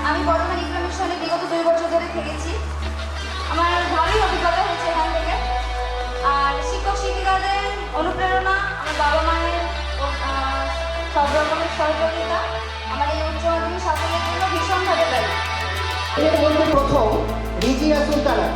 আমি বর্ধমান ইকরা মিশনে বিগত 2 বছর ধরে থেকেছি। আমার ভালোই অভিজ্ঞতা হয়েছে এখান থেকে। আর শিক্ষক শিক্ষিকাদের অনুপ্রেরণা, আমার বাবা মায়ের সব রকমের সহযোগিতা আমার এই উচ্চ মাধ্যমিক সাফল্যের জন্য ভীষণভাবে দায়ী। এর মধ্যে প্রথম রিজিয়া সুলতানা।